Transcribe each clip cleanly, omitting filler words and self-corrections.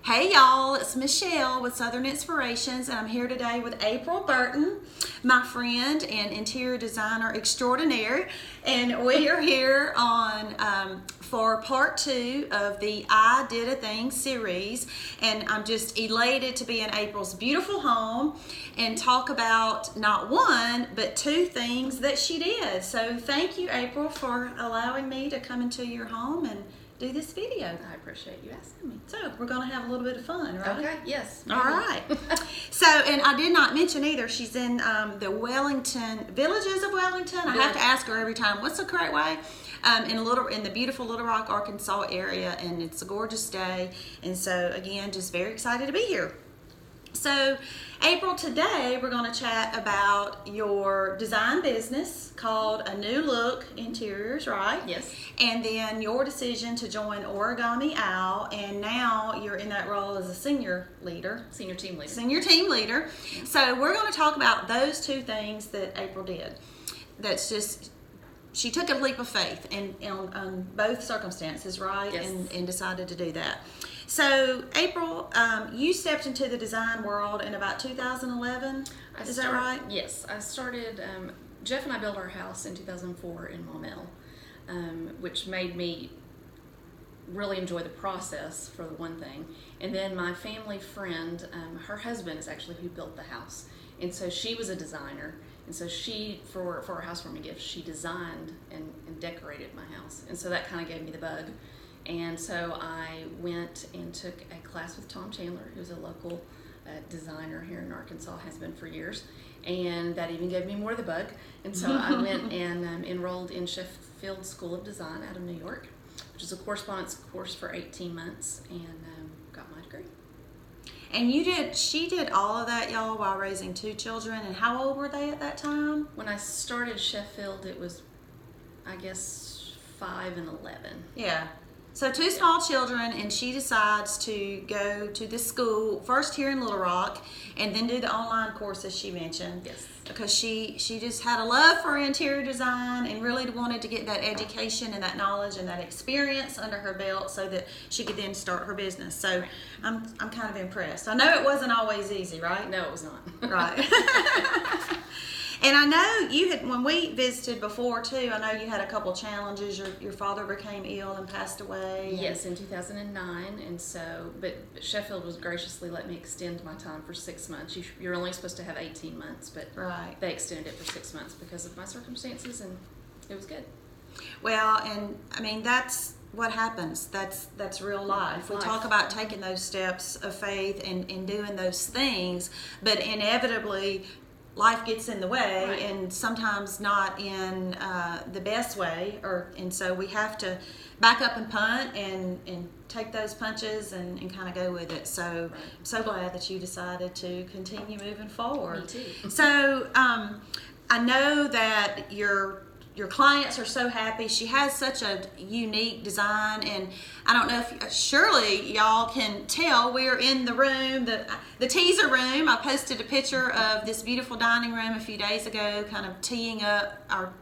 Hey y'all, it's Michelle with Southern Inspirations, and I'm here today with April Burton, my friend and interior designer extraordinaire, and we are here on for part 2 of the I Did a Thing series, and I'm just elated to be in April's beautiful home and talk about not one but 2 things that she did. So thank you, April, for allowing me to come into your home and do this video. I appreciate you asking me. So we're going to have a little bit of fun, right? Okay, yes. All right. So, and I did not mention either, she's in the Villages of Wellington. I have to ask her every time, what's the correct way? In the beautiful Little Rock, Arkansas area, and it's a gorgeous day. And so, again, just very excited to be here. So, April, today we're going to chat about your design business called A New Look Interiors, right? Yes. And then your decision to join Origami Owl, and now you're in that role as a senior leader. Senior team leader. Senior team leader. Yeah. So we're going to talk about those 2 things that April did. That's just, she took a leap of faith on both circumstances, right? Yes. And decided to do that. So, April, you stepped into the design world in about 2011. Is that right? Yes. I started, Jeff and I built our house in 2004 in Maumelle, which made me really enjoy the process, for the one thing. And then my family friend, her husband is actually who built the house. And so she was a designer. And so she, for our housewarming gift, she designed and decorated my house. And so that kind of gave me the bug. And so I went and took a class with Tom Chandler, who's a local designer here in Arkansas, has been for years. And that even gave me more of the bug. And so I went and enrolled in Sheffield School of Design out of New York, which is a correspondence course for 18 months, and got my degree. And she did all of that, y'all, while raising 2 children. And how old were they at that time? When I started Sheffield, it was, I guess, 5 and 11. Yeah. So 2 small children, and she decides to go to this school, first here in Little Rock, and then do the online course, as she mentioned. Yes. Because she just had a love for interior design and really wanted to get that education and that knowledge and that experience under her belt so that she could then start her business. So I'm kind of impressed. I know it wasn't always easy, right? No, it was not. Right. And I know you had, when we visited before too, I know you had a couple challenges. Your father became ill and passed away. Yes, in 2009, and so, but Sheffield was graciously let me extend my time for 6 months. You're only supposed to have 18 months, but right. They extended it for 6 months because of my circumstances, and it was good. Well, and I mean, that's what happens. That's real life. We talk about taking those steps of faith and doing those things, but inevitably life gets in the way, right. And sometimes not in the best way, and so we have to back up and punt and take those punches and kind of go with it. So right. I'm so glad that you decided to continue moving forward. Me too. So I know that your clients are so happy. She has such a unique design, and I don't know if surely y'all can tell we're in the room, the teaser room. I posted a picture of this beautiful dining room a few days ago, kind of teeing up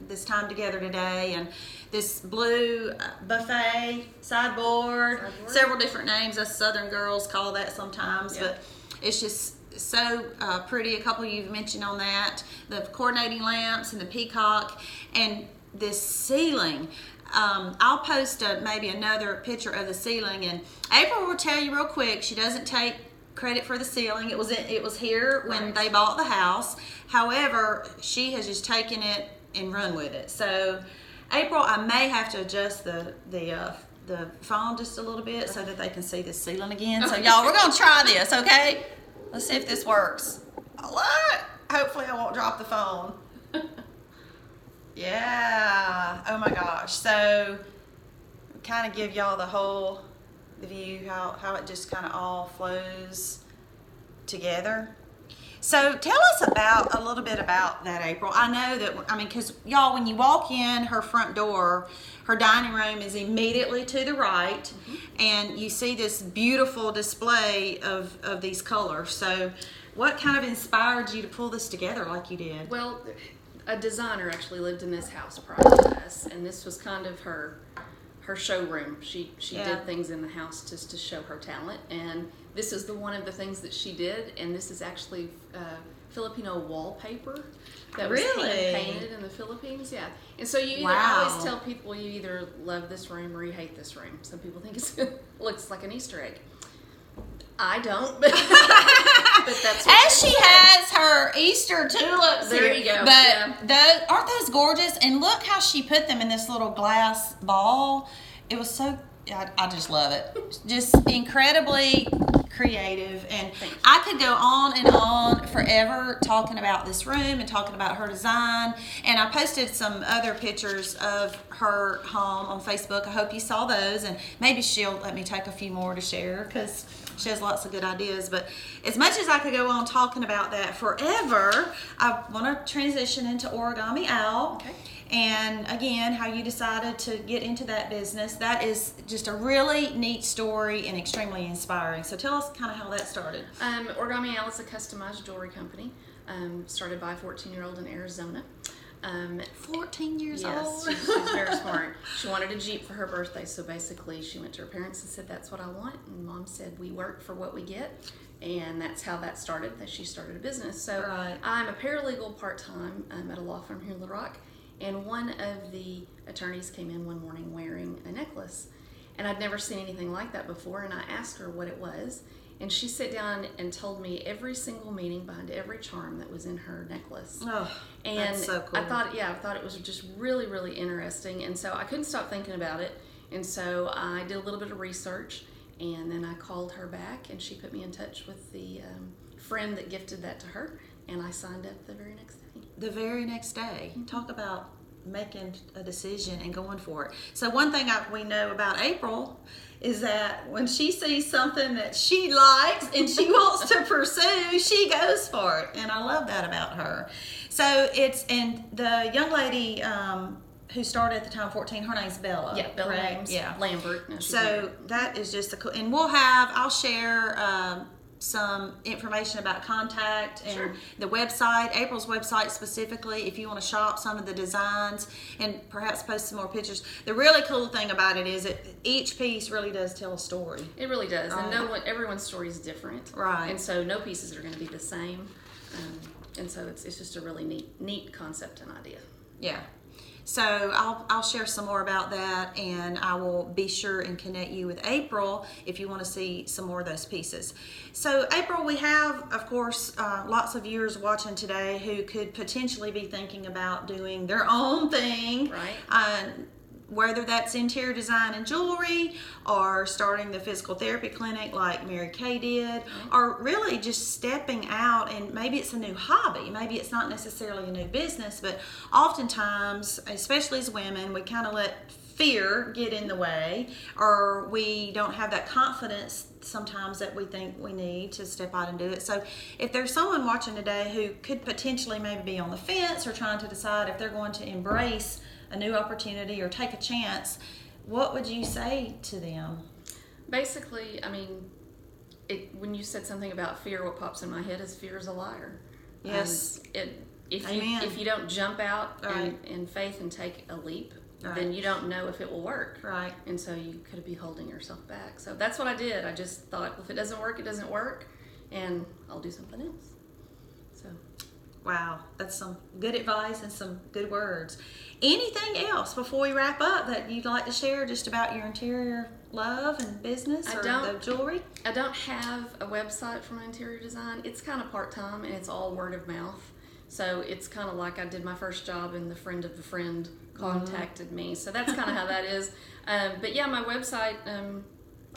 this time together today, and this blue buffet sideboard, several different names. Us Southern girls call that sometimes, yeah. But it's just so pretty. A couple of you mentioned on that, the coordinating lamps and the peacock, and this ceiling. I'll post maybe another picture of the ceiling, and April will tell you real quick, she doesn't take credit for the ceiling. It was here when right. They bought the house. However, she has just taken it and run with it. So April, I may have to adjust the phone just a little bit so that they can see the ceiling again. So y'all, we're gonna try this, okay? Let's see if this works. What? Hopefully I won't drop the phone. Yeah. Oh my gosh. So kind of give y'all the view, how it just kind of all flows together. So tell us a little bit about that, April. I know that, because y'all, when you walk in her front door, her dining room is immediately to the right, mm-hmm. and you see this beautiful display of these colors. So what kind of inspired you to pull this together like you did? Well, a designer actually lived in this house prior to us, and this was kind of her her showroom. She Yeah. did things in the house just to show her talent, and this is one of the things that she did. And this is actually Filipino wallpaper that was Really? hand painted in the Philippines. Yeah, and so you either Wow. always tell people you either love this room or you hate this room. Some people think it looks like an Easter egg. I don't, but that's what As she has her Easter tulips There here. you go, But yeah. those, aren't those gorgeous? And look how she put them in this little glass ball. It was so, I just love it. Just incredibly creative. And I could go on and on forever talking about this room and talking about her design. And I posted some other pictures of her home on Facebook. I hope you saw those, and maybe she'll let me take a few more to share because she has lots of good ideas. But as much as I could go on talking about that forever, I want to transition into Origami Owl. Okay. And again, how you decided to get into that business. That is just a really neat story and extremely inspiring. So tell us kind of how that started. Origami Owl is a customized jewelry company started by a 14-year-old in Arizona. 14 years Yes, old. she's very smart. She wanted a Jeep for her birthday, so basically she went to her parents and said, "That's what I want." And Mom said, "We work for what we get." And that's how that started, that she started a business. So Right. I'm a paralegal part-time at a law firm here in Little Rock. And one of the attorneys came in one morning wearing a necklace. And I'd never seen anything like that before. And I asked her what it was. And she sat down and told me every single meaning behind every charm that was in her necklace. Oh, And that's so cool. I thought it was just really, really interesting. And so I couldn't stop thinking about it. And so I did a little bit of research, and then I called her back, and she put me in touch with the friend that gifted that to her, and I signed up the very next day. The very next day. Talk about making a decision and going for it. So one thing we know about April is that when she sees something that she likes and she wants to pursue, she goes for it. And I love that about her. So and the young lady who started at the time 14, her name's Bella. Yeah, Bella correct? James Yeah. Lambert. No, she's So married. that is just a cool, and I'll share some information about contact and Sure. the website, April's website specifically, if you want to shop some of the designs and perhaps post some more pictures. The really cool thing about it is that each piece really does tell a story. It really does, Right. and everyone's story is different, Right. And so no pieces are going to be the same, and so it's just a really neat concept and idea. Yeah. So I'll share some more about that, and I will be sure and connect you with April if you want to see some more of those pieces. So April, we have, of course, lots of viewers watching today who could potentially be thinking about doing their own thing. Right. Whether that's interior design and jewelry, or starting the physical therapy clinic like Mary Kay did, or really just stepping out, and maybe it's a new hobby, maybe it's not necessarily a new business, but oftentimes, especially as women, we kind of let fear get in the way, or we don't have that confidence sometimes that we think we need to step out and do it. So if there's someone watching today who could potentially maybe be on the fence or trying to decide if they're going to embrace a new opportunity or take a chance, what would you say to them? Basically, I mean, when you said something about fear, what pops in my head is fear is a liar. Yes. Amen. If you don't jump out Right. in faith and take a leap, Right. then you don't know if it will work. Right. And so you could be holding yourself back. So that's what I did. I just thought, well, if it doesn't work, it doesn't work, and I'll do something else. So. Wow, that's some good advice and some good words. Anything else before we wrap up that you'd like to share just about your interior love and business or the jewelry? I don't have a website for my interior design. It's kind of part-time, and it's all word of mouth. So it's kind of like I did my first job and the friend of the friend contacted me. So that's kind of how that is. But yeah, my website, I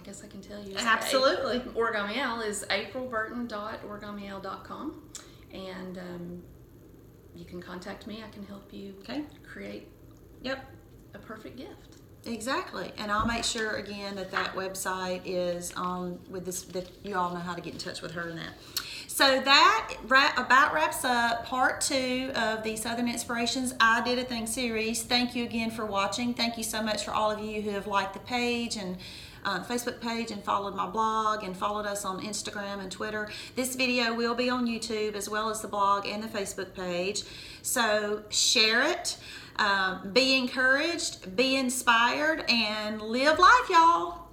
guess I can tell you. Absolutely. Origami Owl is aprilburton.origamial.com. And you can contact me. I can help you create a perfect gift. Exactly. And I'll make sure again that website is on with this, that you all know how to get in touch with her and that. So that about wraps up part 2 of the Southern Inspirations I Did a Thing series. Thank you again for watching. Thank you so much for all of you who have liked the page and Facebook page and followed my blog and followed us on Instagram and Twitter. This video will be on YouTube as well as the blog and the Facebook page. So share it. Be encouraged, be inspired, and live life, y'all.